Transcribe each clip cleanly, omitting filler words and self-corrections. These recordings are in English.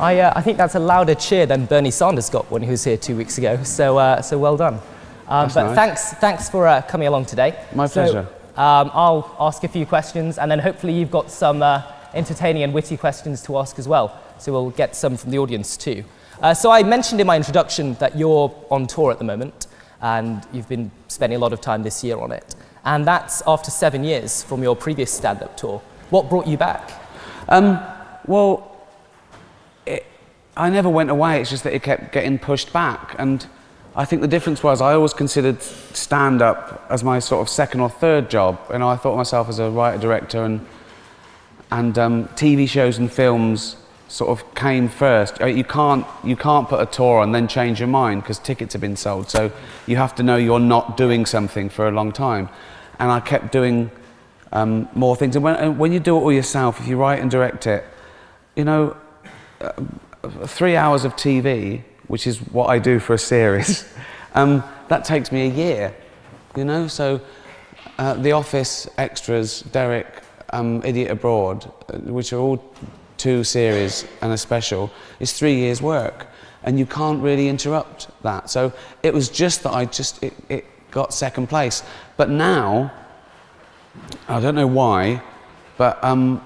I think that's a louder cheer than Bernie Sanders got when he was here 2 weeks ago. So well done. But nice. thanks for coming along today. My pleasure. I'll ask a few questions, and then hopefully you've got some entertaining and witty questions to ask as well. So we'll get some from the audience too. So I mentioned in my introduction that you're on tour at the moment, and you've been spending a lot of time this year on it. And that's after 7 years from your previous stand-up tour. What brought you back? I never went away, it's just that it kept getting pushed back. And I think the difference was I always considered stand-up as my sort of second or third job. You know, I thought of myself as a writer, director, and TV shows and films sort of came first. You can't put a tour on and then change your mind because tickets have been sold. So you have to know you're not doing something for a long time. And I kept doing more things. And when you do it all yourself, if you write and direct it, you know, 3 hours of TV, which is what I do for a series, that takes me a year, you know? So The Office, Extras, Derek, Idiot Abroad, which are all 2 series and a special, is 3 years work, and you can't really interrupt that. So it was just that it got second place. But now, I don't know why, but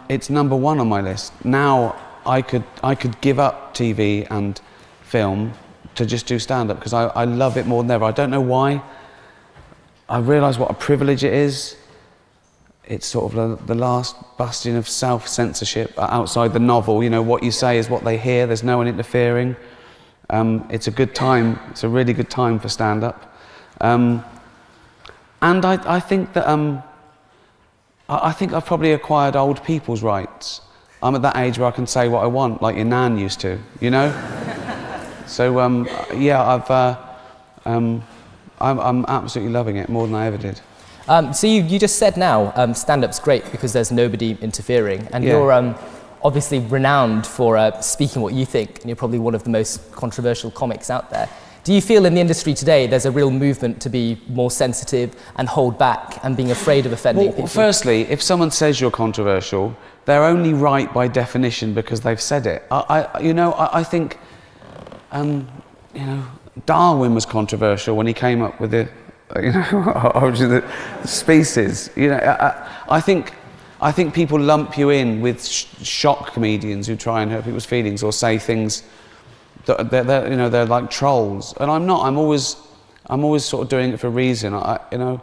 it's #1 on my list. Now I could give up TV and film to just do stand-up because I love it more than ever. I don't know why. I realise what a privilege it is. It's sort of the last bastion of self-censorship outside the novel. You know, what you say is what they hear. There's no one interfering. It's a good time. It's a really good time for stand-up. And I think that I think I've probably acquired old people's rights. I'm at that age where I can say what I want, like your nan used to, you know? So yeah, I'm absolutely loving it more than I ever did. So you just said now stand-up's great because there's nobody interfering, and Yeah. you're obviously renowned for speaking what you think, and you're probably one of the most controversial comics out there. Do you feel in the industry today there's a real movement to be more sensitive and hold back and being afraid of offending people? Well, firstly, if someone says you're controversial, they're only right by definition because they've said it. I think, you know, Darwin was controversial when he came up with the, you know, origin of the species. You know, I think people lump you in with shock comedians who try and hurt people's feelings or say things that you know, they're like trolls, and I'm not. I'm always sort of doing it for a reason. You know,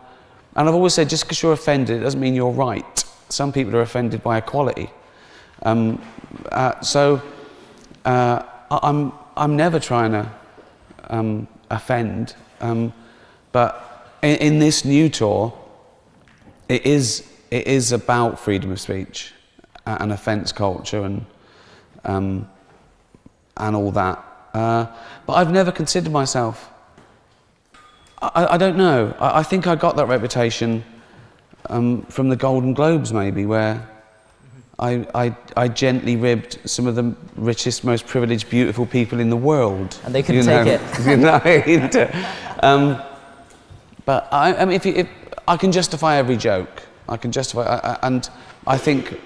and I've always said just because you're offended, it doesn't mean you're right. Some people are offended by equality. I'm never trying to offend, but in this new tour, it is about freedom of speech and offence culture and all that. But I've never considered myself. I don't know. I think I got that reputation from the Golden Globes, maybe, where I gently ribbed some of the richest, most privileged, beautiful people in the world. And they couldn't take it. You know, but I mean, if I can justify every joke. I can justify, and I think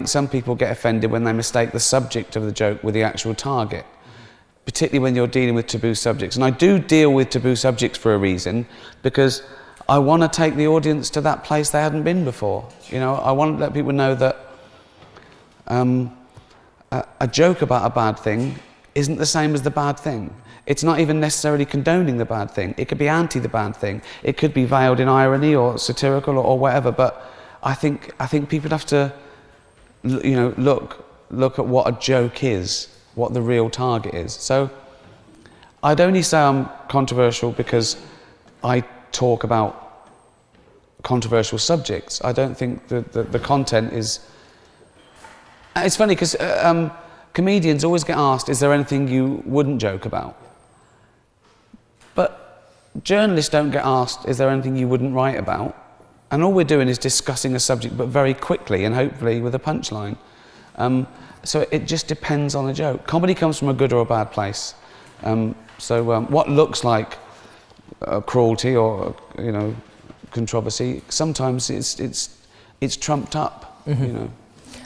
some people get offended when they mistake the subject of the joke with the actual target, particularly when you're dealing with taboo subjects. And I do deal with taboo subjects for a reason, because I want to take the audience to that place they hadn't been before. You know, I want to let people know that a joke about a bad thing isn't the same as the bad thing. It's not even necessarily condoning the bad thing. It could be anti the bad thing. It could be veiled in irony or satirical or whatever. But I think people have to, you know, look at what a joke is, what the real target is. So I'd only say I'm controversial because I talk about controversial subjects. I don't think the content is. It's funny because comedians always get asked, "Is there anything you wouldn't joke about?" But journalists don't get asked, "Is there anything you wouldn't write about?" And all we're doing is discussing a subject, but very quickly and hopefully with a punchline. So it just depends on the joke. Comedy comes from a good or a bad place. What looks like cruelty or, you know, controversy, sometimes it's trumped up. Mm-hmm. You know.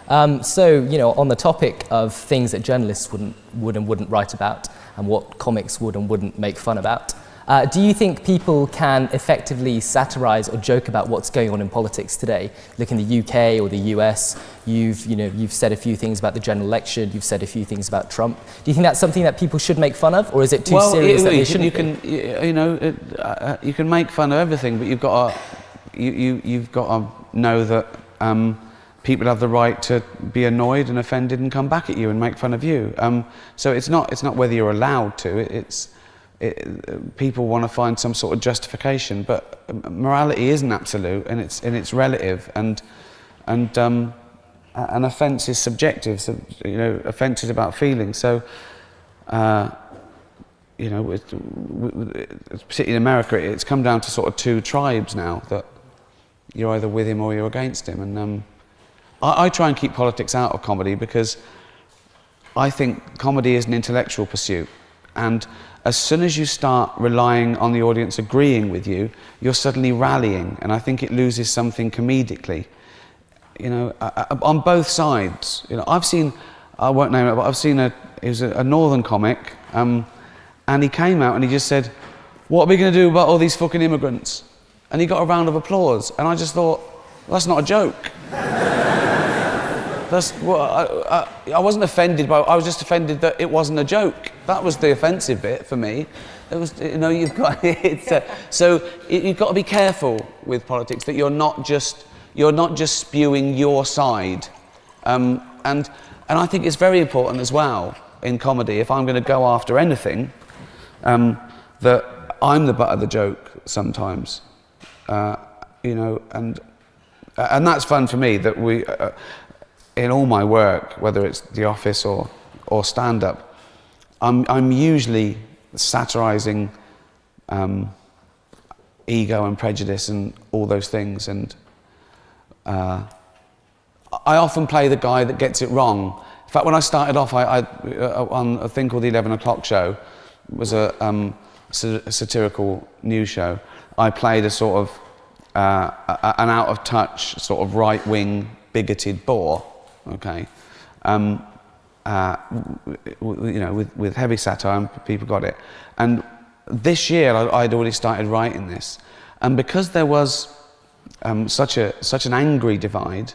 So, on the topic of things that journalists wouldn't write about and what comics would and wouldn't make fun about, do you think people can effectively satirize or joke about what's going on in politics today? Look in the UK or the US, you've said a few things about the general election, you've said a few things about Trump. Do you think that's something that people should make fun of, or is it too serious that they shouldn't? You can make fun of everything, but you've got to know that people have the right to be annoyed and offended and come back at you and make fun of you. So it's not whether you're allowed to. People want to find some sort of justification, but morality isn't absolute, and it's relative, and an offence is subjective. So offence is about feelings. So particularly in America, it's come down to sort of two tribes now, that you're either with him or you're against him, and I try and keep politics out of comedy because I think comedy is an intellectual pursuit, and as soon as you start relying on the audience agreeing with you, you're suddenly rallying, and I think it loses something comedically. On both sides. I've seen, I won't name it, but I've seen he was a northern comic, and he came out and he just said, "What are we going to do about all these fucking immigrants?" And he got a round of applause, and I just thought, well, that's not a joke. I wasn't offended by. I was just offended that it wasn't a joke. That was the offensive bit for me. It was, you've got so you've got to be careful with politics, that you're not just spewing your side, and I think it's very important as well in comedy, if I'm going to go after anything, that I'm the butt of the joke sometimes, and that's fun for me, that we. In all my work, whether it's The Office or stand-up, I'm usually satirising ego and prejudice and all those things, and I often play the guy that gets it wrong. In fact, when I started off, I on a thing called the 11 O'Clock Show, it was a satirical news show. I played a sort of an out-of-touch, sort of right-wing, bigoted bore. Okay, with heavy satire, and people got it. And this year, I'd already started writing this, and because there was such an angry divide,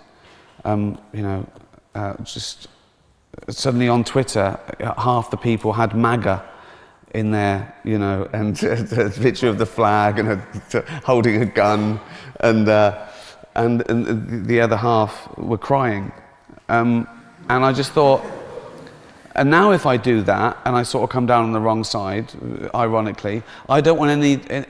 just suddenly on Twitter, half the people had MAGA in there, and a picture of the flag and holding a gun, and the other half were crying. And I just thought, and now if I do that, and I sort of come down on the wrong side, ironically, I don't want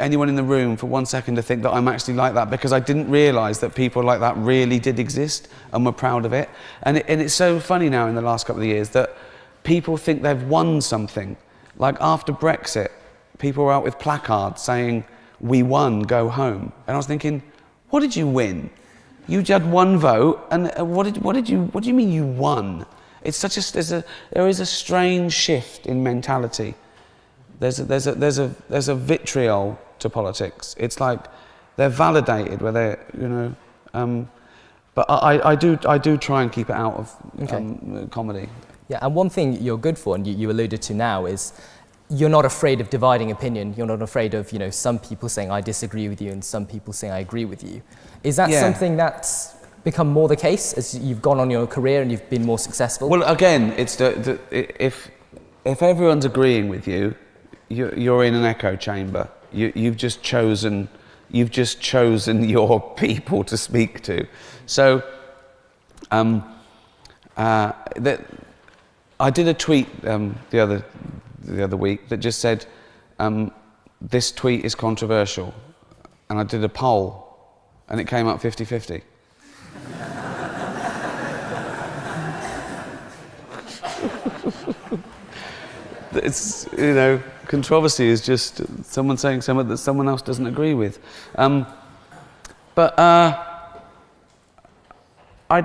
anyone in the room for 1 second to think that I'm actually like that, because I didn't realise that people like that really did exist and were proud of it. And it's so funny now in the last couple of years that people think they've won something. Like after Brexit, people were out with placards saying, "We won, go home." And I was thinking, what did you win? You had one vote, and what do you mean you won? It's there is a strange shift in mentality. There's a vitriol to politics. It's like they're validated, where they're but I do try and keep it out of comedy. Yeah, and one thing you're good for, and you alluded to now, is you're not afraid of dividing opinion. You're not afraid of some people saying I disagree with you and some people saying I agree with you. Is that something that's become more the case as you've gone on your career and you've been more successful? Well, again, it's if everyone's agreeing with you, you're in an echo chamber. You've just chosen your people to speak to. So, I did a tweet the other week that just said, "This tweet is controversial," and I did a poll, and it came up 50-50. It's controversy is just someone saying something that someone else doesn't agree with, but I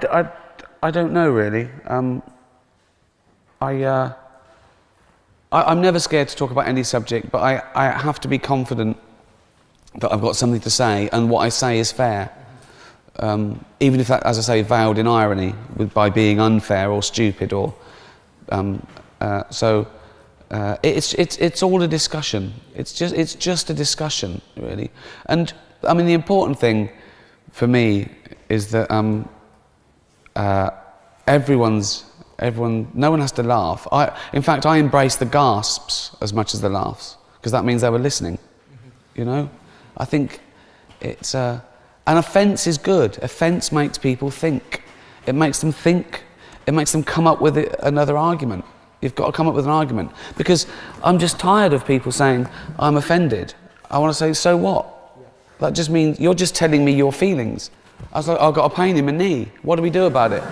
don't know really. I'm never scared to talk about any subject, but I have to be confident that I've got something to say and what I say is fair. even if that, as I say, veiled in irony, by being unfair or stupid, or it's all a discussion. It's just a discussion, really. And I mean, the important thing for me is that no one has to laugh. In fact, I embrace the gasps as much as the laughs, because that means they were listening. You know, I think it's an offence is good. Offence makes people think. It makes them think. It makes them come up with another argument. You've got to come up with an argument, because I'm just tired of people saying I'm offended. I want to say, so what? That just means you're just telling me your feelings. I was like, I've got a pain in my knee. What do we do about it?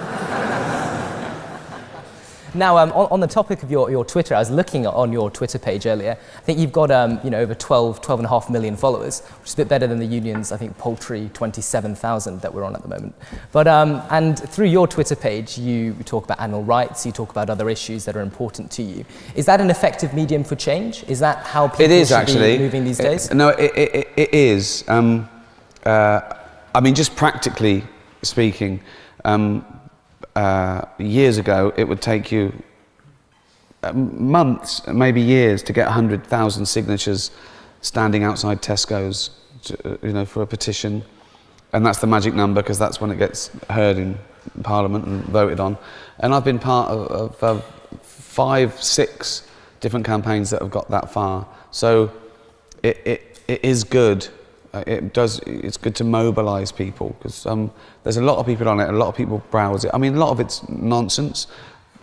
Now, on the topic of your Twitter, I was looking on your Twitter page earlier. I think you've got over 12.5 million followers, which is a bit better than the union's, I think, paltry 27,000 that we're on at the moment. But and through your Twitter page, you talk about animal rights, you talk about other issues that are important to you. Is that an effective medium for change? Is that how people should be moving these days? No, it is. I mean, just practically speaking. Years ago, it would take you months, maybe years, to get 100,000 signatures standing outside Tesco's, for a petition, and that's the magic number, because that's when it gets heard in Parliament and voted on. And I've been part of 5, 6 different campaigns that have got that far. So it is good. It's good to mobilise people, because there's a lot of people on it, a lot of people browse it. I mean, a lot of it's nonsense,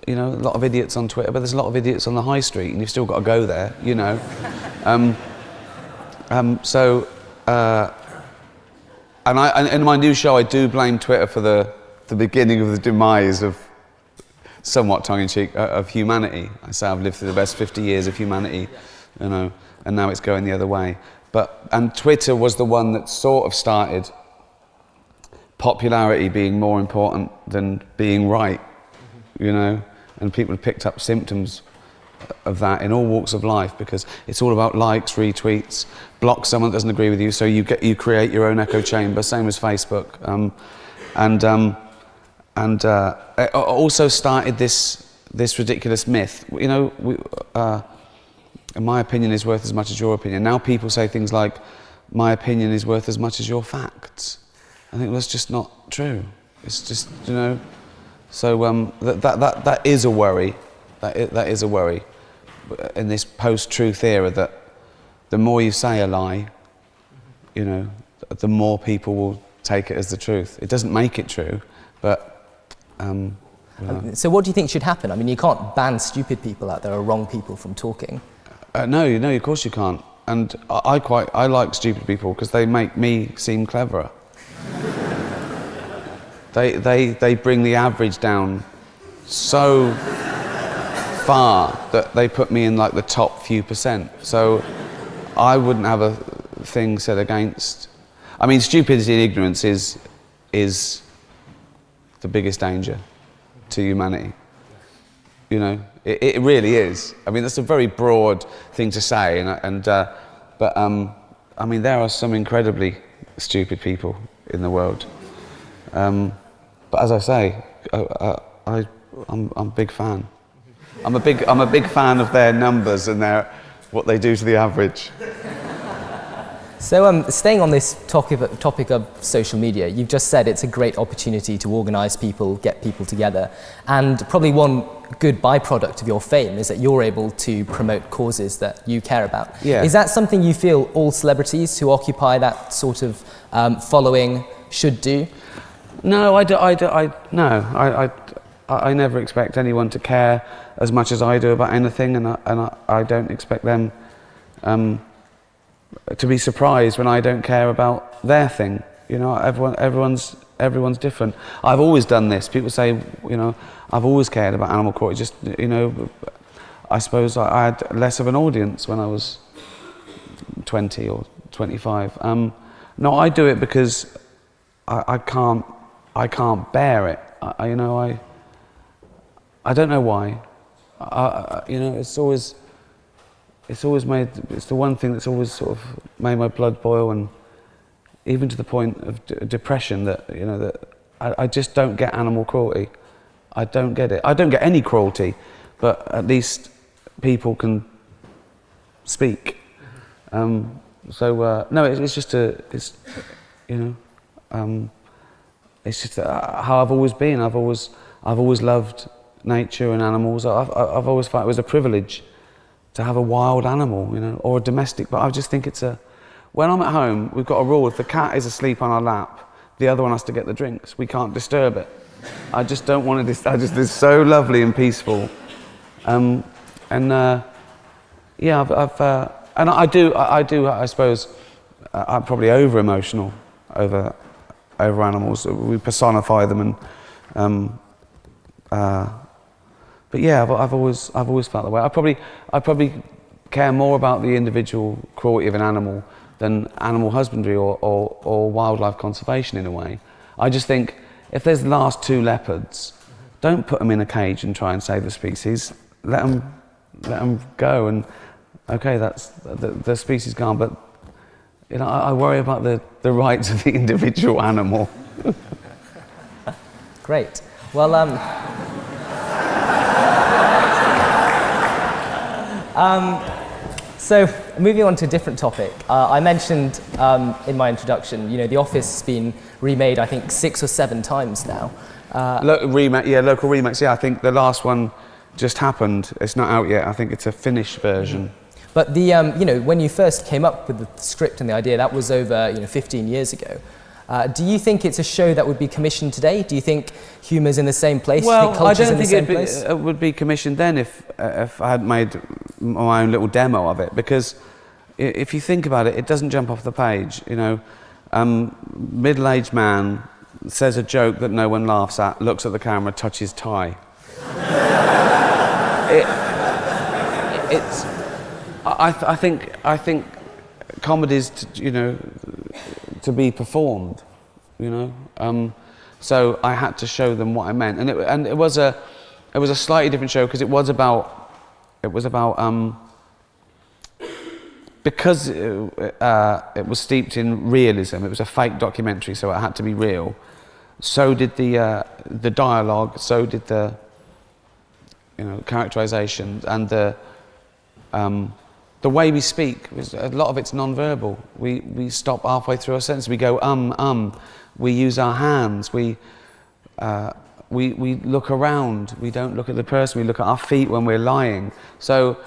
a lot of idiots on Twitter, but there's a lot of idiots on the high street, and you've still got to go there, And in my new show, I do blame Twitter for the beginning of the demise of, somewhat tongue-in-cheek, of humanity. I say I've lived through the best 50 years of humanity, and now it's going the other way. And Twitter was the one that sort of started popularity being more important than being right, and people have picked up symptoms of that in all walks of life, because it's all about likes, retweets, block someone that doesn't agree with you, so you create your own echo chamber, same as Facebook. It also started this ridiculous myth, my opinion is worth as much as your opinion. Now people say things like, my opinion is worth as much as your facts. I think that's just not true. It's just, So that is a worry. That is a worry in this post-truth era, that the more you say a lie, the more people will take it as the truth. It doesn't make it true, but... So what do you think should happen? I mean, you can't ban stupid people out there or wrong people from talking. No, of course you can't. And I like stupid people, because they make me seem cleverer. They bring the average down so far that they put me in like the top few percent. So I wouldn't have a thing said against. I mean, stupidity and ignorance is the biggest danger to humanity. It really is. I mean, that's a very broad thing to say, but I mean, there are some incredibly stupid people in the world. But as I say, I'm a big fan. I'm a big fan of their numbers and what they do to the average. So staying on this topic of social media, you've just said it's a great opportunity to organise people, get people together, and probably one good byproduct of your fame is that you're able to promote causes that you care about. Yeah. Is that something you feel all celebrities who occupy that sort of following should do? No, I never expect anyone to care as much as I do about anything, and I don't expect them to be surprised when I don't care about their thing. Everyone's different. I've always done this. People say, I've always cared about animal cruelty. Just, I suppose I had less of an audience when I was 20 or 25. No, I do it because I can't bear it. I don't know why. It's the one thing that's always sort of made my blood boil, and even to the point of depression, that, you know, that I just don't get animal cruelty. I don't get it. I don't get any cruelty, but at least people can speak. No, it's just it's, you know, it's just how I've always been. I've always loved nature and animals. I've always felt it was a privilege to have a wild animal, you know, or a domestic. But I just think when I'm at home, we've got a rule: if the cat is asleep on our lap, the other one has to get the drinks. We can't disturb it. I just don't want to. It's so lovely and peaceful. Yeah, I do. I suppose I'm probably over emotional over animals. We personify them, and but yeah, I've always felt that way. I probably care more about the individual cruelty of an animal than animal husbandry or wildlife conservation in a way. I just think if there's the last 2 leopards, don't put them in a cage and try and save the species. Let them go, and okay, that's the species gone. But you know, I worry about the rights of the individual animal. Great. Well, so moving on to a different topic, I mentioned in my introduction, you know, The Office has been remade, I think, 6 or 7 times now. Local remakes. Yeah, I think the last one just happened. It's not out yet. I think it's a Finnish version. But the you know, when you first came up with the script and the idea, that was over 15 years ago. Do you think it's a show that would be commissioned today? Do you think humour's in the same place? Well, I don't think it would be commissioned then if I had made my own little demo of it. Because if you think about it, it doesn't jump off the page. You know, middle-aged man says a joke that no one laughs at, looks at the camera, touches tie. I think comedy's to be performed, you know. So I had to show them what I meant, and it was a slightly different show because it was about because it was steeped in realism. It was a fake documentary, so it had to be real. So did the dialogue. So did the characterizations and the way we speak. A lot of it's non-verbal. We stop halfway through a sentence. We go We use our hands. We look around. We don't look at the person. We look at our feet when we're lying. So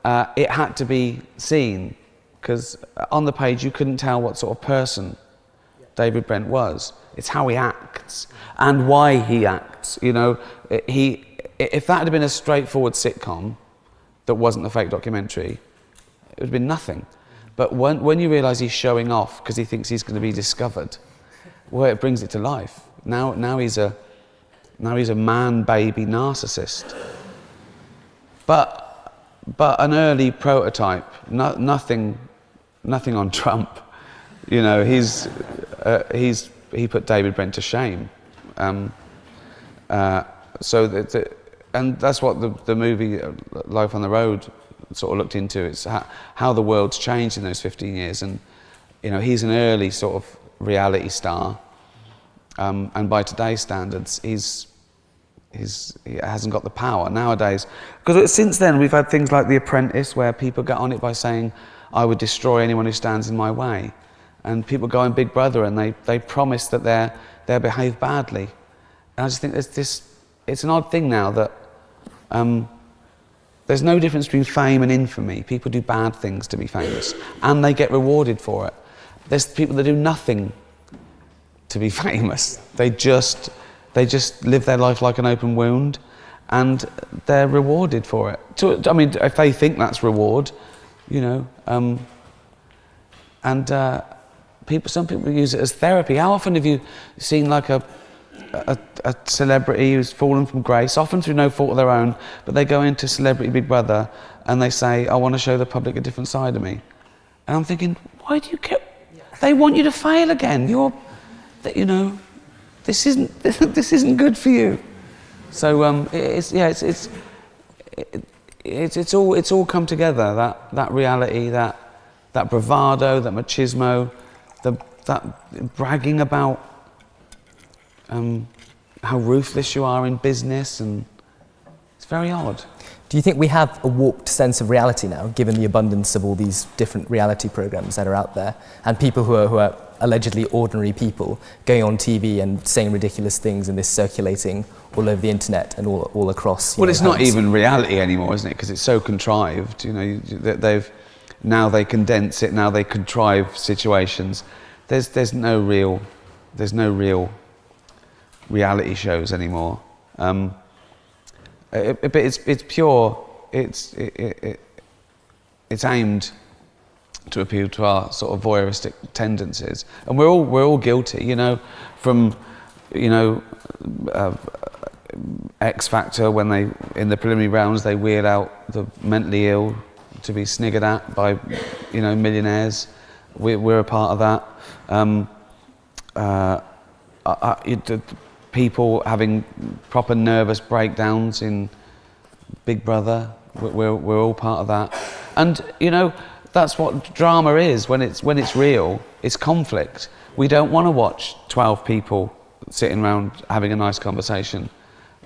it had to be seen, because on the page you couldn't tell what sort of person David Brent was. It's how he acts and why he acts. You know, if that had been a straightforward sitcom that wasn't a fake documentary, it would have been nothing. But when you realise he's showing off because he thinks he's going to be discovered, well, it brings it to life. Now he's a man-baby narcissist. But an early prototype, nothing on Trump. You know, he put David Brent to shame. And that's what the movie Life on the Road sort of looked into. It's how the world's changed in those 15 years, and he's an early sort of reality star, and by today's standards, he hasn't got the power nowadays. Because since then we've had things like The Apprentice, where people get on it by saying, "I would destroy anyone who stands in my way," and people go on Big Brother and they promise that they'll behave badly. And I just think it's an odd thing now that there's no difference between fame and infamy. People do bad things to be famous, and they get rewarded for it. There's people that do nothing to be famous. They just live their life like an open wound, and they're rewarded for it. If they think that's reward, some people use it as therapy. How often have you seen like a celebrity who's fallen from grace, often through no fault of their own, but they go into Celebrity Big Brother and they say, "I want to show the public a different side of me," and I'm thinking, why do you care? They want you to fail again. This isn't good for you. So it's all come together. That reality, that bravado, that machismo, that bragging about how ruthless you are in business, and it's very odd. Do you think we have a warped sense of reality now, given the abundance of all these different reality programs that are out there, and people who are allegedly ordinary people going on TV and saying ridiculous things, and this circulating all over the internet and all across? Well, it's not even reality anymore, isn't it? Because it's so contrived. You know, now they condense it. Now they contrive situations. There's no real reality shows anymore. But it's pure. It's aimed to appeal to our sort of voyeuristic tendencies, and we're all guilty. You know, from X Factor, when they, in the preliminary rounds, they wheeled out the mentally ill to be sniggered at by millionaires. We're a part of that. People having proper nervous breakdowns in Big Brother, we're all part of that. And that's what drama is. When it's real, it's conflict. We don't want to watch 12 people sitting around having a nice conversation.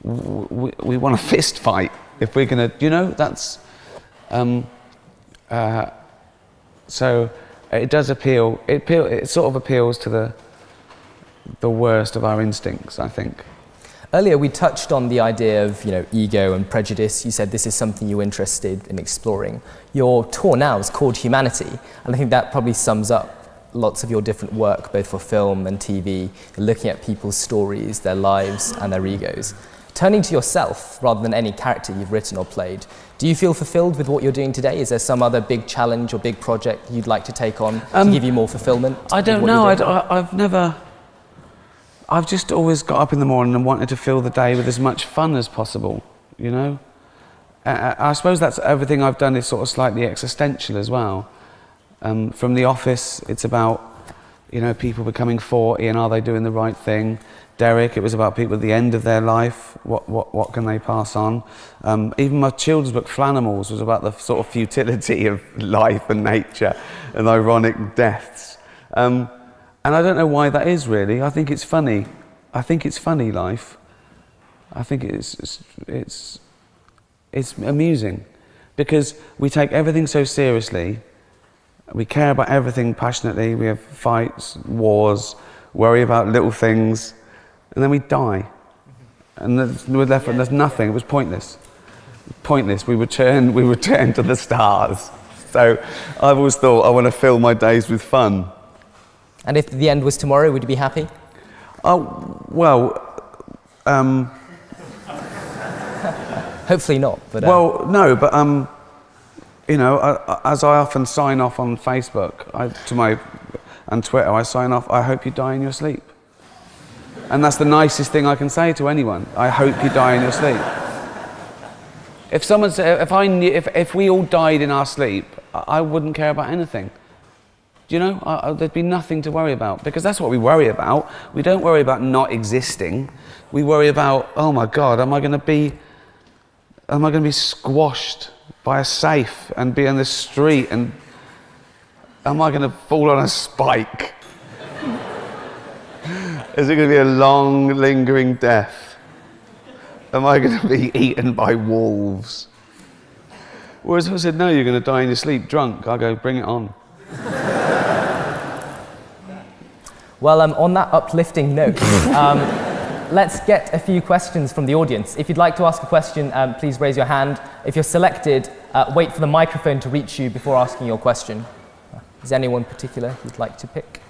We want a fist fight if we're gonna, that's so it does appeal. It sort of appeals to the worst of our instincts, I think. Earlier we touched on the idea of ego and prejudice. You said this is something you're interested in exploring. Your tour now is called Humanity, and I think that probably sums up lots of your different work, both for film and TV, looking at people's stories, their lives and their egos. Turning to yourself rather than any character you've written or played, do you feel fulfilled with what you're doing today? Is there some other big challenge or big project you'd like to take on to give you more fulfillment? I don't know. I've just always got up in the morning and wanted to fill the day with as much fun as possible, I suppose that's everything I've done is sort of slightly existential as well. From The Office, it's about, people becoming 40 and are they doing the right thing? Derek, it was about people at the end of their life, what can they pass on? Even my children's book, Flanimals, was about the sort of futility of life and nature and ironic deaths. And I don't know why that is, really. I think it's funny. I think it's funny, life. I think it's amusing, because we take everything so seriously. We care about everything passionately. We have fights, wars, worry about little things, and then we die. And we're left and there's nothing. It was pointless. Pointless. We return to the stars. So I've always thought I want to fill my days with fun. And if the end was tomorrow, would you be happy? Oh, well... Hopefully not, but... Well, no, but, as I often sign off on Facebook, and Twitter, I sign off, I hope you die in your sleep. And that's the nicest thing I can say to anyone. I hope you die in your sleep. If someone said, if we all died in our sleep, I wouldn't care about anything. There'd be nothing to worry about, because that's what we worry about. We don't worry about not existing. We worry about, oh my God, am I going to be squashed by a safe and be on the street, and am I going to fall on a spike? Is it going to be a long, lingering death? Am I going to be eaten by wolves? Whereas if I said, no, you're going to die in your sleep drunk, I'll go, bring it on. Well, on that uplifting note, let's get a few questions from the audience. If you'd like to ask a question, please raise your hand. If you're selected, wait for the microphone to reach you before asking your question. Is anyone particular you'd like to pick?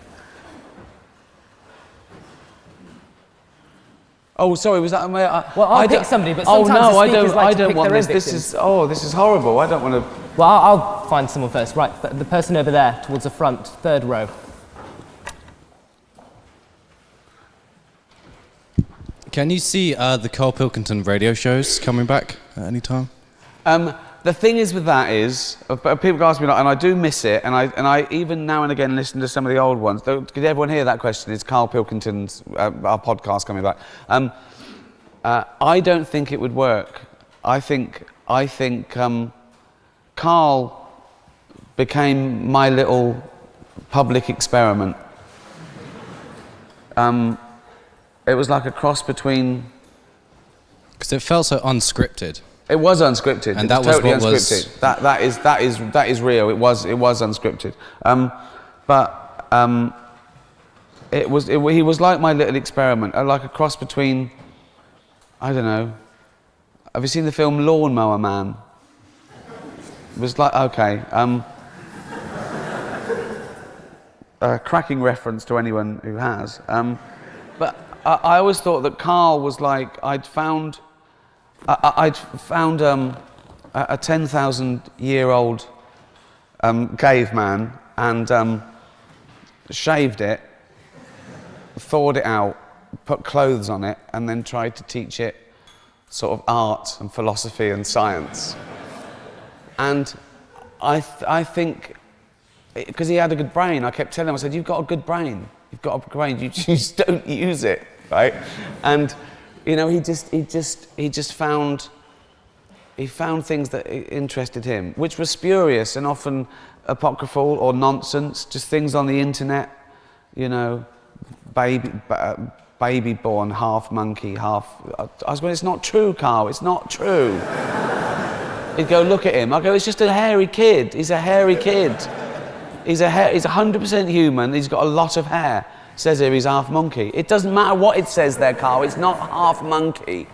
Oh, sorry, was that... well, I'll pick somebody, but sometimes the speakers like to pick their own victims. This is horrible. I don't want to... Well, I'll find someone first. Right, the person over there, towards the front, third row. Can you see the Carl Pilkington radio shows coming back at any time? The thing is with that is, people ask me, and I do miss it, and I even now and again listen to some of the old ones. Did everyone hear that question? Is Carl Pilkington's, our podcast, coming back? I don't think it would work. I think Carl became my little public experiment. it was like a cross between... Because it felt so unscripted. It was unscripted. And it that was was totally what unscripted. was... That is real. It was unscripted. He was like my little experiment, like a cross between, I don't know. Have you seen the film Lawnmower Man? It was like, okay. A cracking reference to anyone who has. But I always thought that Carl was like, I'd found a 10,000-year-old caveman and shaved it, thawed it out, put clothes on it, and then tried to teach it sort of art and philosophy and science. And I think, because he had a good brain, I kept telling him, I said, you've got a good brain. You've got a good brain, you just don't use it, right? And, you know, he found things that interested him, which were spurious and often apocryphal or nonsense, just things on the internet, you know, baby born, half monkey, half... I was going, it's not true, Carl, it's not true. He'd go, look at him. I go, it's just a hairy kid. He's a hairy kid. He's 100% human, he's got a lot of hair. Says here he's half monkey. It doesn't matter what it says there, Carl, it's not half monkey.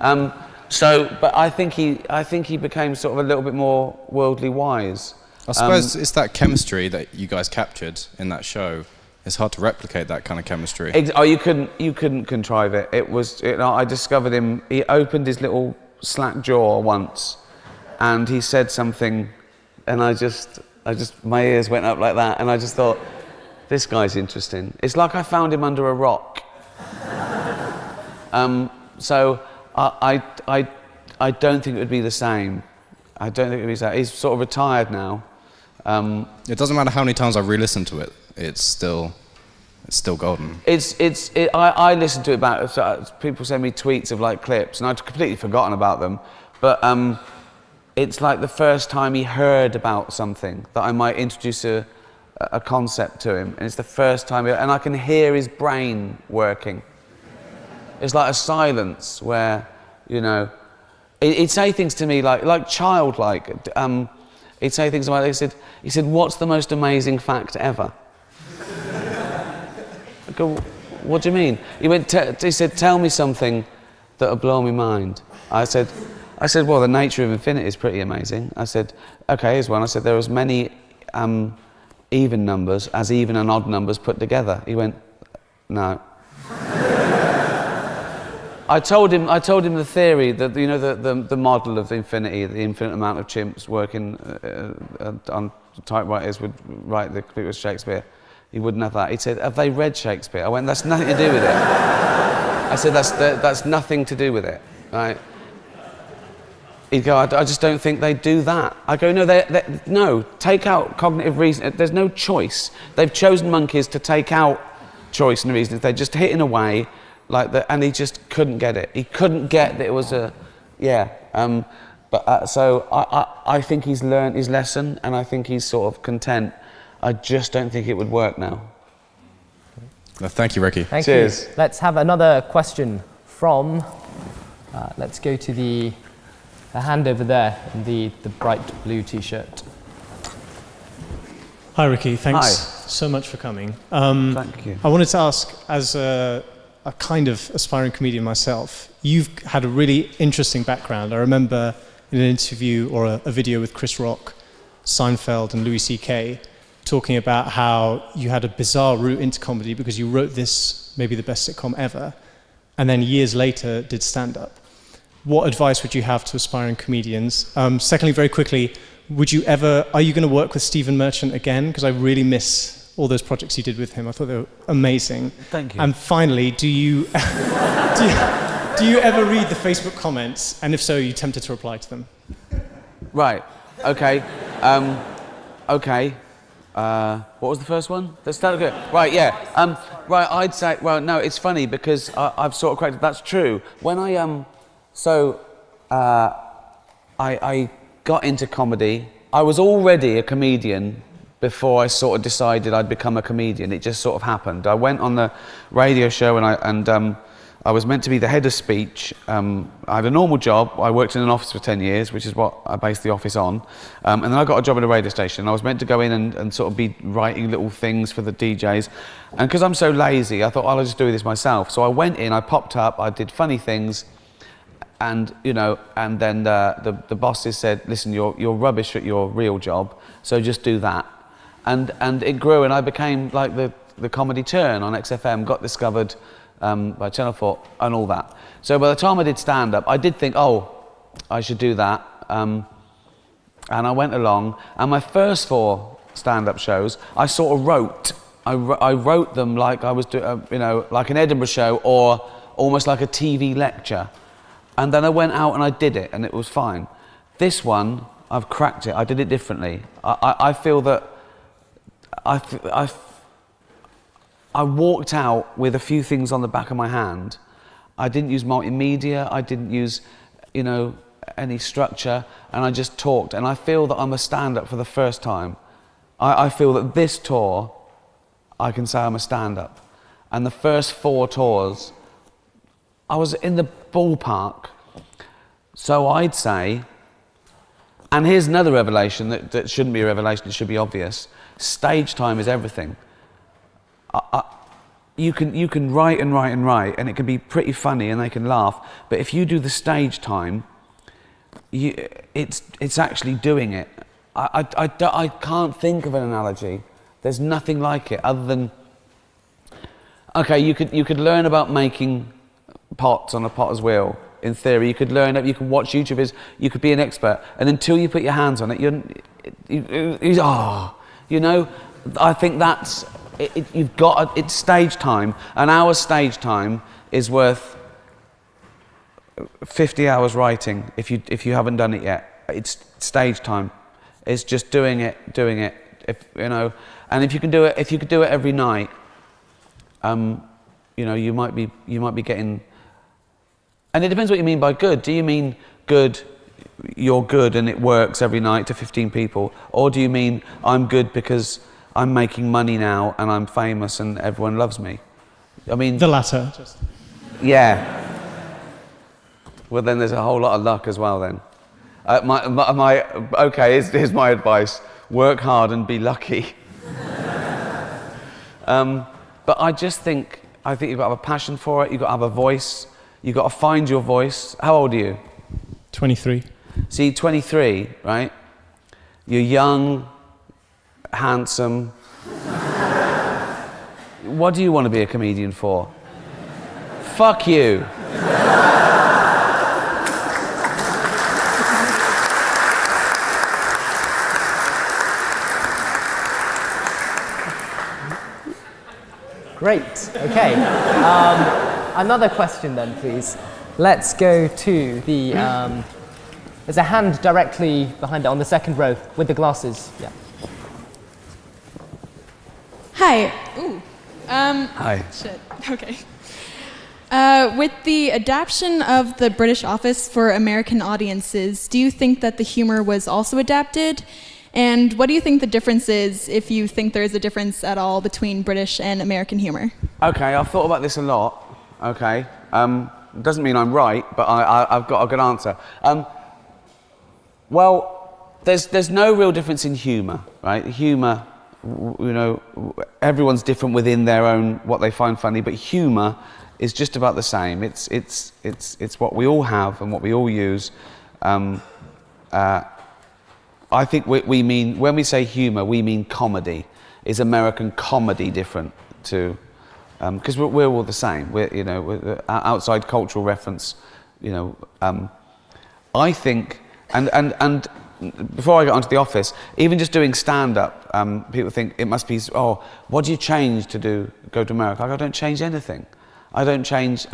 But I think he became sort of a little bit more worldly wise. I suppose it's that chemistry that you guys captured in that show. It's hard to replicate that kind of chemistry. You couldn't contrive it. It was, I discovered him, he opened his little slack jaw once and he said something and I just, my ears went up like that and I just thought, this guy's interesting. It's like I found him under a rock. So I don't think it would be the same. I don't think it would be the same. He's sort of retired now. It doesn't matter how many times I re-listen to it. It's still golden. I listen to it about, people send me tweets of like clips and I'd completely forgotten about them, but it's like the first time he heard about something that I might introduce a concept to him, and it's the first time, and I can hear his brain working. It's like a silence where, you know, he'd say things to me like childlike. He'd say things like, he said, what's the most amazing fact ever? I go, what do you mean? He said, tell me something that'll blow my mind. I said, well, the nature of infinity is pretty amazing. I said, okay, here's one. I said, there are as many even numbers as even and odd numbers put together. He went, no. I told him the theory that, you know, the model of the infinity, the infinite amount of chimps working on typewriters would write the it was Shakespeare. He wouldn't have that. He said, have they read Shakespeare? I went, that's nothing to do with it. I said, that's nothing to do with it, right? He'd go, I just don't think they do that. I go, no, no, take out cognitive reason. There's no choice. They've chosen monkeys to take out choice and reason. They're just hitting away like that, and he just couldn't get it. He couldn't get that it was a, yeah. So I think he's learned his lesson, and I think he's sort of content. I just don't think it would work now. Well, thank you, Ricky. Thank Cheers. you. Let's have another question from, let's go to the hand over there in the bright blue t-shirt. Hi, Ricky. Thanks Hi. so much for coming. Thank you. I wanted to ask, as a kind of aspiring comedian myself, you've had a really interesting background. I remember in an interview or a video with Chris Rock, Seinfeld and Louis C.K. talking about how you had a bizarre route into comedy because you wrote this, maybe the best sitcom ever, and then years later did stand-up. What advice would you have to aspiring comedians? Secondly, very quickly, are you going to work with Stephen Merchant again? Because I really miss all those projects you did with him. I thought they were amazing. Thank you. And finally, do you ever read the Facebook comments? And if so, are you tempted to reply to them? Right, okay. Okay. What was the first one? Let's start again. Right, yeah. Right, I'd say, well, no, it's funny because I've sort of corrected, that's true. When I got into comedy, I was already a comedian before I sort of decided I'd become a comedian. It just sort of happened. I went on the radio show and I was meant to be the head of speech. I had a normal job. I worked in an office for 10 years, which is what I based the office on. And then I got a job at a radio station. I was meant to go in and sort of be writing little things for the DJs. And because I'm so lazy, I thought, I'll just do this myself. So I went in, I popped up, I did funny things. And, you know, and then the bosses said, listen, you're rubbish at your real job, so just do that. And it grew, and I became like the comedy turn on XFM, got discovered by Channel 4 and all that. So by the time I did stand-up, I did think, oh, I should do that. And I went along, and my first 4 stand-up shows, I sort of wrote. I wrote them like I was doing, you know, like an Edinburgh show or almost like a TV lecture. And then I went out and I did it, and it was fine. This one, I've cracked it. I did it differently. I feel that I walked out with a few things on the back of my hand. I didn't use multimedia. I didn't use, you know, any structure, and I just talked. And I feel that I'm a stand-up for the first time. I feel that this tour, I can say I'm a stand-up. And the first 4 tours, I was in the ballpark. So I'd say, and here's another revelation that shouldn't be a revelation, it should be obvious. Stage time is everything. You can write and write and write, and it can be pretty funny and they can laugh, but if you do the stage time, it's actually doing it. I can't think of an analogy. There's nothing like it other than, okay, you could learn about making pots on a potter's wheel. In theory, you could learn it. You can watch YouTubers. You could be an expert, and until you put your hands on it, you know. I think that's it. You've got it's stage time. An hour's stage time is worth 50 hours writing if you haven't done it yet. It's stage time. It's just doing it. If you know, and if you could do it every night, you know, you might be getting. And it depends what you mean by good. Do you mean good, you're good and it works every night to 15 people? Or do you mean I'm good because I'm making money now and I'm famous and everyone loves me? I mean... The latter. Yeah. Well, then there's a whole lot of luck as well then. Okay, here's my advice. Work hard and be lucky. But I just think, you've got to have a passion for it, you've got to have a voice. You've got to find your voice. How old are you? 23. See, 23, right? You're young, handsome. What do you want to be a comedian for? Fuck you. Great. Okay. Another question then, please. Let's go to the, there's a hand directly behind it on the second row with the glasses. Yeah. Hi. Ooh. Hi. Shit. Okay. With the adaptation of the British Office for American audiences, do you think that the humor was also adapted? And what do you think the difference is, if you think there is a difference at all between British and American humor? Okay, I've thought about this a lot. Okay, doesn't mean I'm right, but I've got a good answer. Well, there's no real difference in humour, right? Humour, you know, everyone's different within their own what they find funny, but humour is just about the same. It's what we all have and what we all use. I think we mean, when we say humour, we mean comedy. Is American comedy different to? Because we're all the same. We're outside cultural reference. You know, I think, and before I got onto The Office, even just doing stand-up, people think it must be, oh, what do you change to go to America? I don't change anything. I don't change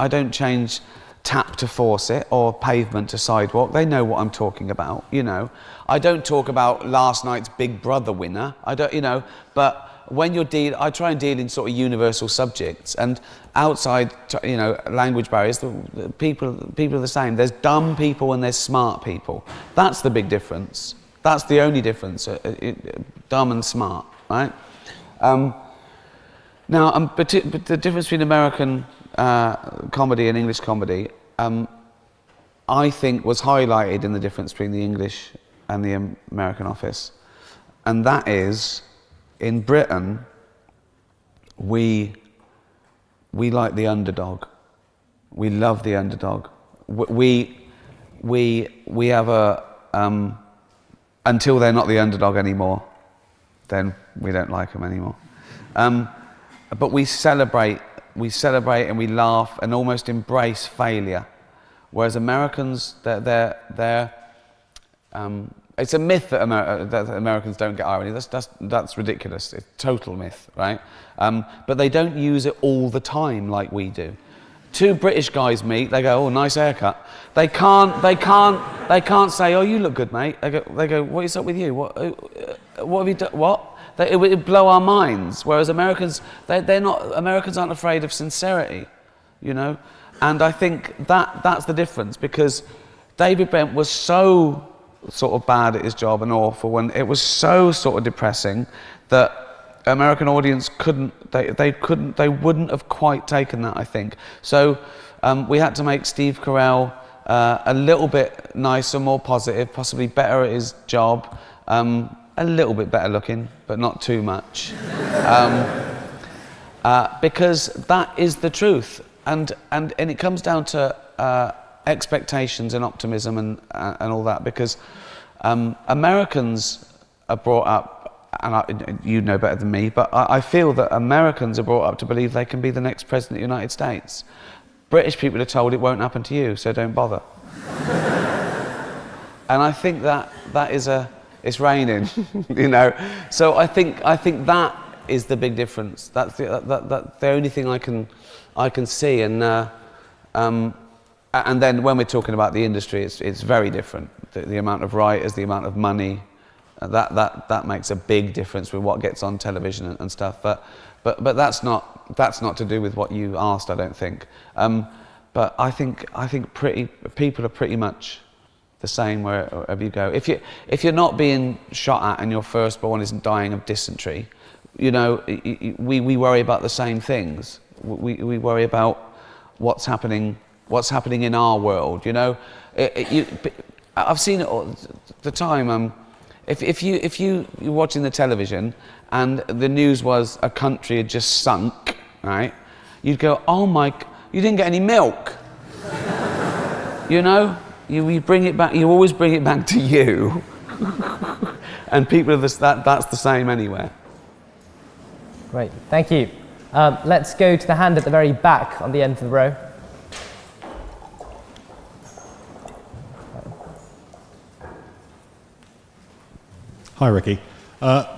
tap to faucet or pavement to sidewalk. They know what I'm talking about, you know. I don't talk about last night's Big Brother winner. I don't, you know, but when you're I try and deal in sort of universal subjects, and outside, you know, language barriers, the people are the same. There's dumb people and there's smart people. That's the big difference. That's the only difference, dumb and smart. right? But the difference between American comedy and English comedy, I think, was highlighted in the difference between the English and the American office. And that is, in Britain, we like the underdog. We love the underdog. We have a, until they're not the underdog anymore, then we don't like them anymore. But we celebrate and we laugh and almost embrace failure. Whereas Americans, it's a myth that Americans don't get irony. That's ridiculous. It's a total myth, right? But they don't use it all the time like we do. Two British guys meet, they go, "Oh, nice haircut." They can't say, "Oh, you look good, mate." They go, "What is up with you? What have you done? What?" It would blow our minds. Whereas Americans, Americans aren't afraid of sincerity, you know. And I think that's the difference, because David Brent was so sort of bad at his job and awful, and it was so sort of depressing that American audience they wouldn't have quite taken that, I think. So we had to make Steve Carell a little bit nicer, more positive, possibly better at his job, a little bit better looking, but not too much, because that is the truth, and it comes down to expectations and optimism and all that, because Americans are brought up, and you know better than me, but I feel that Americans are brought up to believe they can be the next president of the United States. British people are told it won't happen to you, so don't bother. And I think that is it's raining, you know. So I think that is the big difference. That's the only thing I can see, and then when we're talking about the industry, it's very different. The amount of writers, the amount of money, that makes a big difference with what gets on television and stuff. But that's not to do with what you asked, I don't think. But I think people are pretty much the same wherever you go. If you're not being shot at and your firstborn isn't dying of dysentery, you know, we worry about the same things. We worry about what's happening in our world. You know, I've seen it all the time. If you're watching the television and the news was a country had just sunk, right? You'd go, "Oh my! You didn't get any milk." You know, you bring it back. You always bring it back to you, and people are that's the same anywhere. Great, thank you. Let's go to the hand at the very back on the end of the row. Hi, Ricky.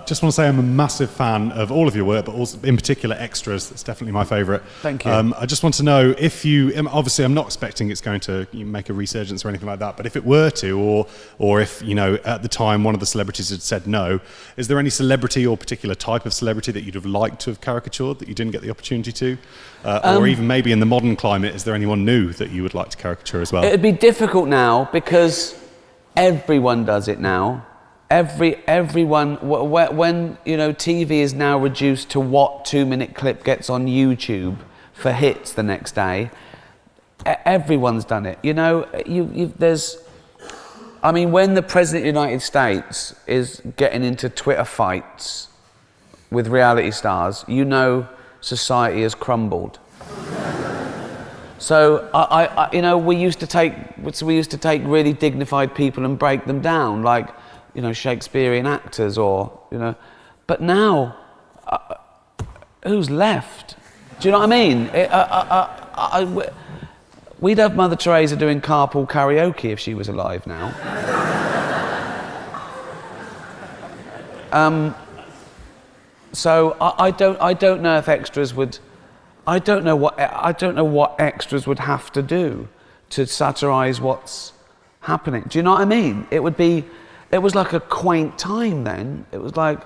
Just want to say I'm a massive fan of all of your work, but also in particular Extras. That's definitely my favourite. Thank you. I just want to know if you, obviously I'm not expecting it's going to make a resurgence or anything like that, but if it were to, or if, you know, at the time one of the celebrities had said no, is there any celebrity or particular type of celebrity that you'd have liked to have caricatured that you didn't get the opportunity to? Or even maybe in the modern climate, is there anyone new that you would like to caricature as well? It'd be difficult now because everyone does it now. Everyone, when you know TV is now reduced to what 2-minute clip gets on YouTube for hits the next day, everyone's done it. You know, I mean, when the President of the United States is getting into Twitter fights with reality stars, you know society has crumbled. So you know, we used to take really dignified people and break them down, like, you know, Shakespearean actors, or, you know, but now, who's left? Do you know what I mean? We'd have Mother Teresa doing carpool karaoke if she was alive now. So I don't know if Extras would. I don't know what Extras would have to do to satirise what's happening. Do you know what I mean? It was like a quaint time then. It was like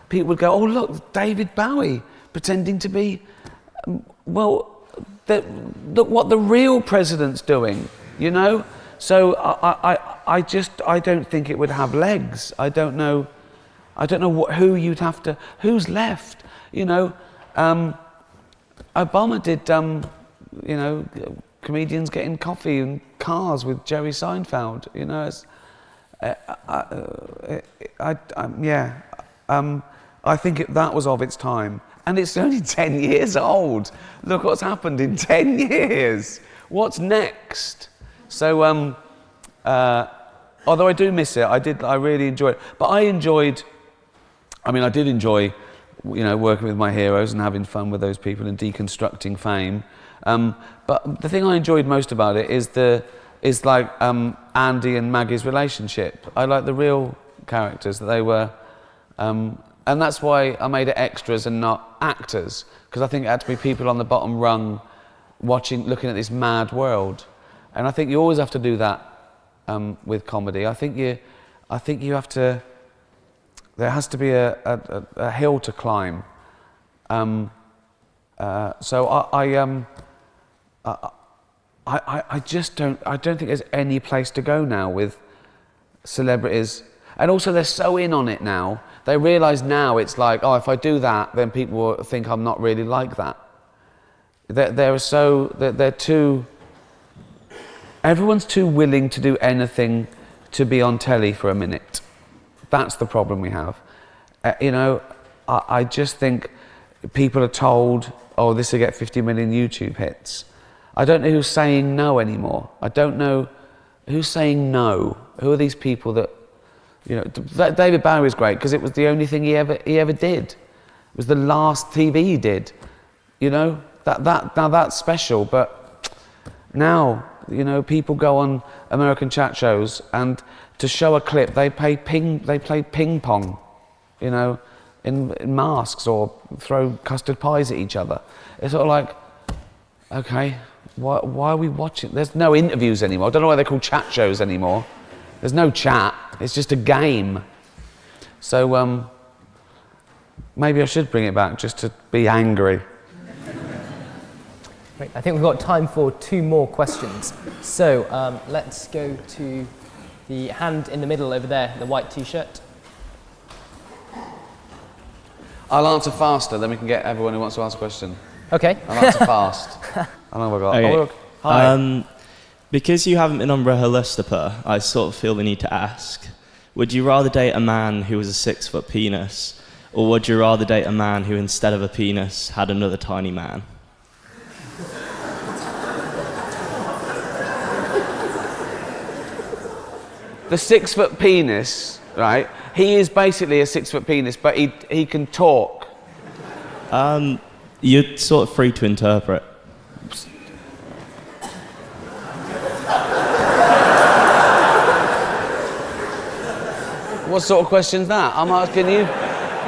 people would go, "Oh, look, David Bowie pretending to be, well, look what the real president's doing," you know? So I don't think it would have legs. I don't know I don't know who you'd have to, who's left, you know. Obama did, you know, comedians getting coffee and cars with Jerry Seinfeld, you know. It's, I think that was of its time. And it's only 10 years old. Look what's happened in 10 years. What's next? So, although I do miss it, I really enjoyed it. But I did enjoy, you know, working with my heroes and having fun with those people and deconstructing fame. But the thing I enjoyed most about it is Andy and Maggie's relationship. I like the real characters that they were, and that's why I made it extras and not actors, because I think it had to be people on the bottom rung, looking at this mad world, and I think you always have to do that with comedy. I think you have to. There has to be a hill to climb. So I just don't. I don't think there's any place to go now with celebrities, and also they're so in on it now. They realise now it's like, oh, if I do that, then people will think I'm not really like that. They're too. Everyone's too willing to do anything to be on telly for a minute. That's the problem we have. You know, I just think people are told, oh, this will get 50 million YouTube hits. I don't know who's saying no anymore. I don't know who's saying no. Who are these people that, you know, David Bowie is great because it was the only thing he ever did. It was the last TV he did. You know, now that's special. But now, you know, people go on American chat shows and to show a clip, they play ping pong, you know, in masks or throw custard pies at each other. It's sort of like, okay, why are we watching? There's no interviews anymore. I don't know why they're called chat shows anymore. There's no chat. It's just a game. So maybe I should bring it back just to be angry. Great. I think we've got time for 2 more questions. So let's go to the hand in the middle over there, the white t-shirt. I'll answer faster, then we can get everyone who wants to ask a question. Okay. I'll answer fast. I know what I got. Okay. Oh, look. Hi. Because you haven't been on RHLSTP, I sort of feel the need to ask, would you rather date a man who was a 6-foot penis, or would you rather date a man who instead of a penis had another tiny man? The 6-foot penis, right? He is basically a 6-foot penis, but he can talk. You're sort of free to interpret. What sort of question's that? I'm asking you.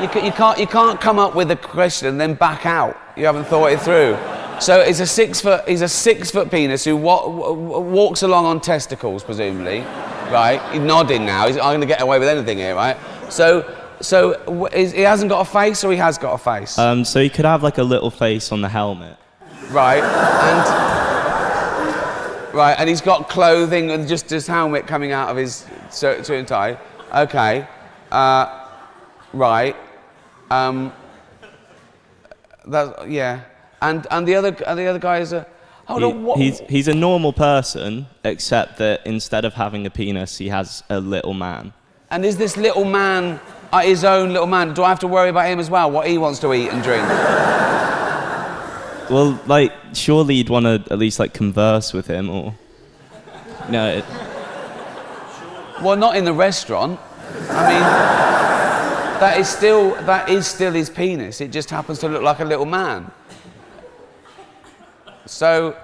You can't come up with a question and then back out. You haven't thought it through. So he's a 6-foot penis who walks along on testicles, presumably, right? He's nodding now. I'm going to get away with anything here, right? So he hasn't got a face, or he has got a face? So he could have like a little face on the helmet. Right, and he's got clothing and just his helmet coming out of his suit and tie. Okay, right. Yeah. And the other guy is a. Hold on. What? He's a normal person, except that instead of having a penis, he has a little man. And is this little man his own little man? Do I have to worry about him as well? What he wants to eat and drink? Well, like, surely you'd want to at least like converse with him, or no. Well, not in the restaurant. I mean, that is still his penis. It just happens to look like a little man. So,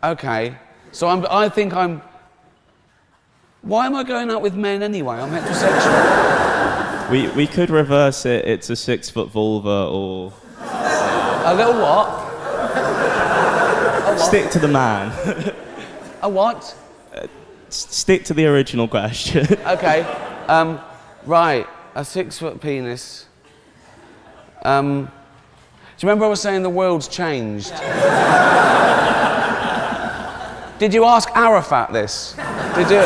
okay. So I think I'm. Why am I going out with men anyway? I'm heterosexual. We could reverse it. It's a 6-foot vulva, or a little what? Stick to the man. A what? Stick to the original question. Okay. Right. A 6-foot penis. Do you remember I was saying the world's changed? Did you ask Arafat this? Did you?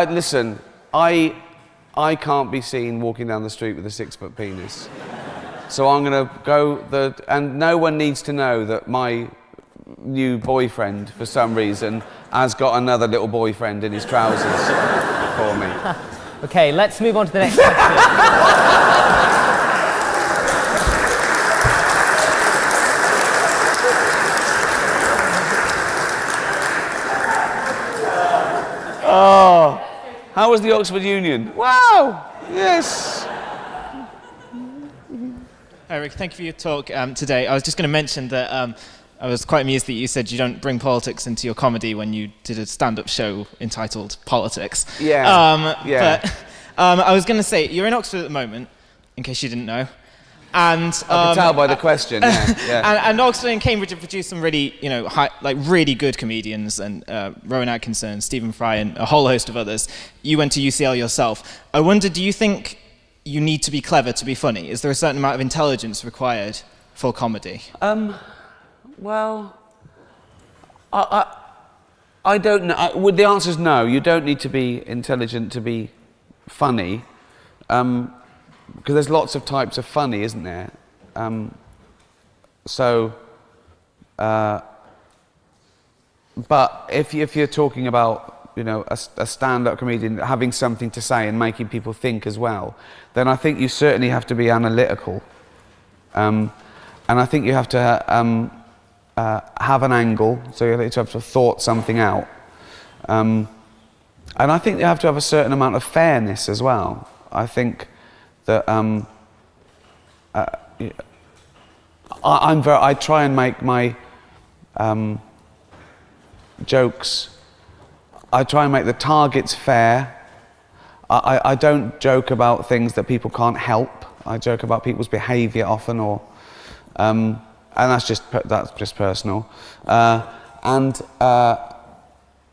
Listen, I can't be seen walking down the street with a 6-foot penis. So I'm going to go and no one needs to know that my new boyfriend, for some reason, has got another little boyfriend in his trousers for me. Okay, let's move on to the next question. Oh, how was the Oxford Union? Wow, yes. Eric, thank you for your talk today. I was just going to mention that I was quite amused that you said you don't bring politics into your comedy when you did a stand-up show entitled Politics. Yeah. But I was going to say, you're in Oxford at the moment, in case you didn't know. And I can tell by the question, yeah. and Oxford and Cambridge have produced some really, really good comedians, and Rowan Atkinson, Stephen Fry, and a whole host of others. You went to UCL yourself. I wonder, do you think you need to be clever to be funny? Is there a certain amount of intelligence required for comedy? Well, I don't know. The answer is no. You don't need to be intelligent to be funny, because there's lots of types of funny, isn't there? But if you're talking about, a stand-up comedian having something to say and making people think as well, then I think you certainly have to be analytical, and I think you have to have an angle, so you have to thought something out, and I think you have to have a certain amount of fairness as well. I think that I try and make my jokes. I try and make the targets fair. I don't joke about things that people can't help. I joke about people's behaviour often, and that's just personal. And I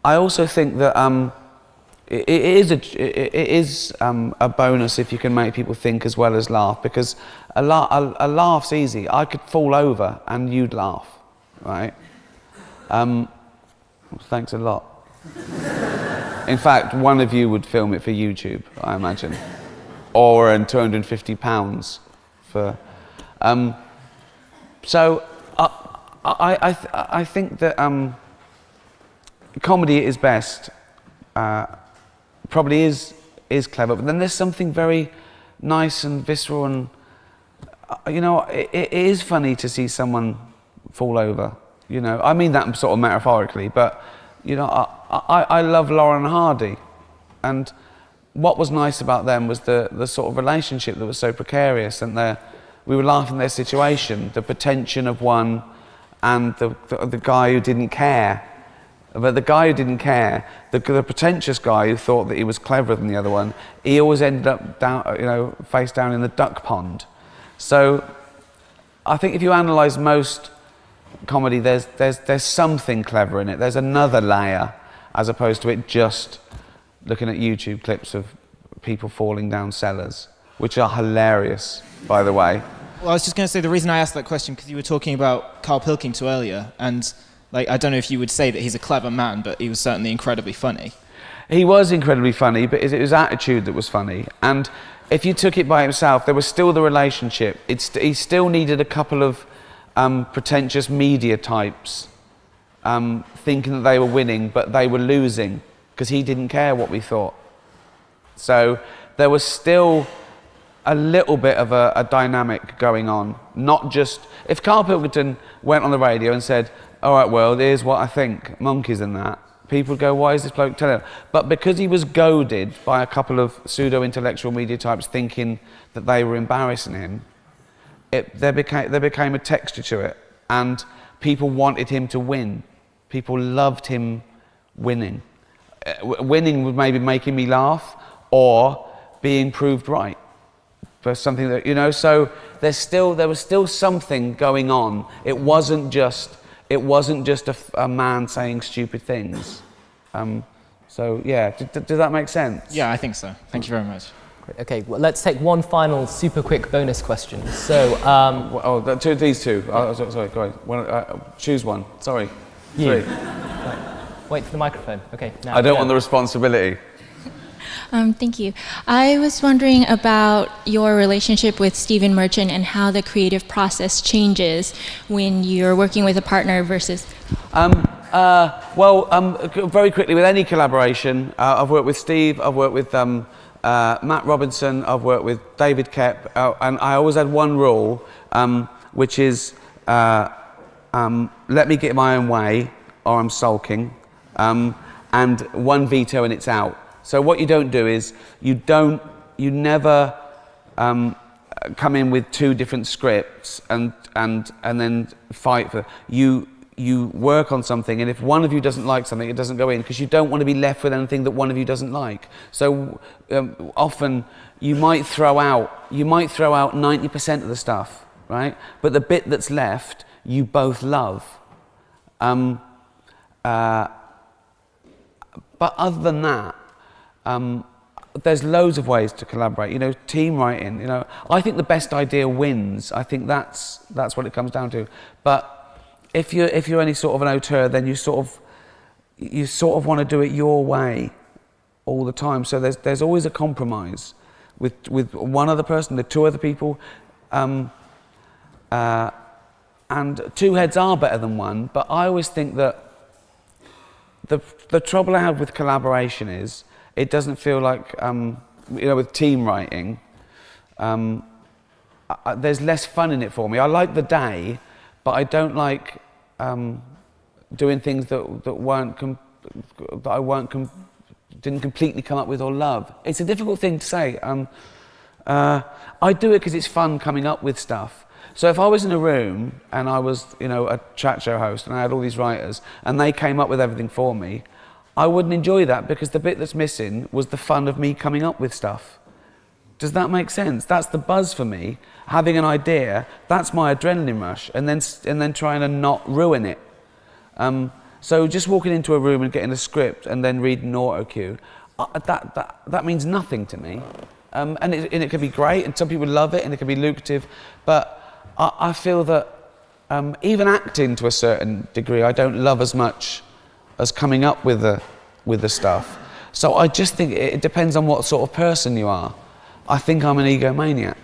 also think that it is a bonus if you can make people think as well as laugh, because a laugh's easy. I could fall over and you'd laugh, right? Thanks a lot. In fact, one of you would film it for YouTube, I imagine, or earn £250 for. So I think that comedy at its best probably is clever, but then there's something very nice and visceral, and it is funny to see someone fall over. I mean that sort of metaphorically, but I love Lauren and Hardy, and what was nice about them was the sort of relationship that was so precarious, and we were laughing at their situation, the pretension of one, and the guy who didn't care. But the guy who didn't care, the pretentious guy who thought that he was cleverer than the other one, he always ended up down, face down in the duck pond. So I think if you analyse most comedy, there's something clever in it. There's another layer, as opposed to it just looking at YouTube clips of people falling down cellars, which are hilarious, by the way. Well, I was just going to say, the reason I asked that question, because you were talking about Carl Pilkington earlier, and I don't know if you would say that he's a clever man, but he was certainly incredibly funny. He was incredibly funny, but it was his attitude that was funny. And if you took it by himself, there was still the relationship. He still needed a couple of pretentious media types thinking that they were winning, but they were losing, because he didn't care what we thought. So there was still a little bit of a dynamic going on. Not just... If Carl Pilkington went on the radio and said, "All right, world, here's what I think, monkeys and that," people would go, "Why is this bloke telling?" But because he was goaded by a couple of pseudo-intellectual media types thinking that they were embarrassing him, there became a texture to it, and people wanted him to win. People loved him winning. Winning was maybe making me laugh, or being proved right for something that, so there was still something going on. It wasn't just a man saying stupid things. So yeah, does that make sense? Yeah, I think so. Thank you very much. Okay, well, let's take one final super quick bonus question. So, these two. Sorry, go on. Choose one. Sorry. You. Three. Wait for the microphone. Okay. Now, I don't want the responsibility. Thank you. I was wondering about your relationship with Stephen Merchant and how the creative process changes when you're working with a partner versus... Very quickly, with any collaboration, I've worked with Steve, I've worked with Matt Robinson, I've worked with David Kep, and I always had one rule, which is let me get my own way or I'm sulking, and one veto and it's out. So what you don't do is you never come in with two different scripts and then fight for you work on something, and if one of you doesn't like something, it doesn't go in, because you don't want to be left with anything that one of you doesn't like. So often you might throw out 90% of the stuff, right? But the bit that's left, you both love. But other than that, there's loads of ways to collaborate. You know, team writing. You know, I think the best idea wins. I think that's what it comes down to. But if you're any sort of an auteur, then you sort of want to do it your way all the time. So there's always a compromise with one other person, with two other people, and two heads are better than one. But I always think that the trouble I have with collaboration is it doesn't feel like with team writing. There's less fun in it for me. I like the day, but I don't like doing things that didn't completely come up with or love. It's a difficult thing to say. I do it because it's fun coming up with stuff. So if I was in a room and I was, a chat show host and I had all these writers and they came up with everything for me, I wouldn't enjoy that, because the bit that's missing was the fun of me coming up with stuff. Does that make sense? That's the buzz for me. Having an idea, that's my adrenaline rush, and then trying to not ruin it. So just walking into a room and getting a script and then reading auto cue, that means nothing to me. And it can be great, and some people love it, and it can be lucrative, but I feel that even acting to a certain degree, I don't love as much as coming up with the stuff. So I just think it depends on what sort of person you are. I think I'm an egomaniac.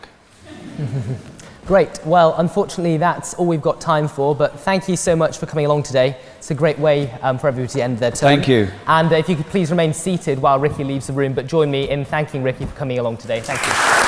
Great. Well, unfortunately, that's all we've got time for, but thank you so much for coming along today. It's a great way for everybody to end their term. Thank you. And if you could please remain seated while Ricky leaves the room, but join me in thanking Ricky for coming along today. Thank you.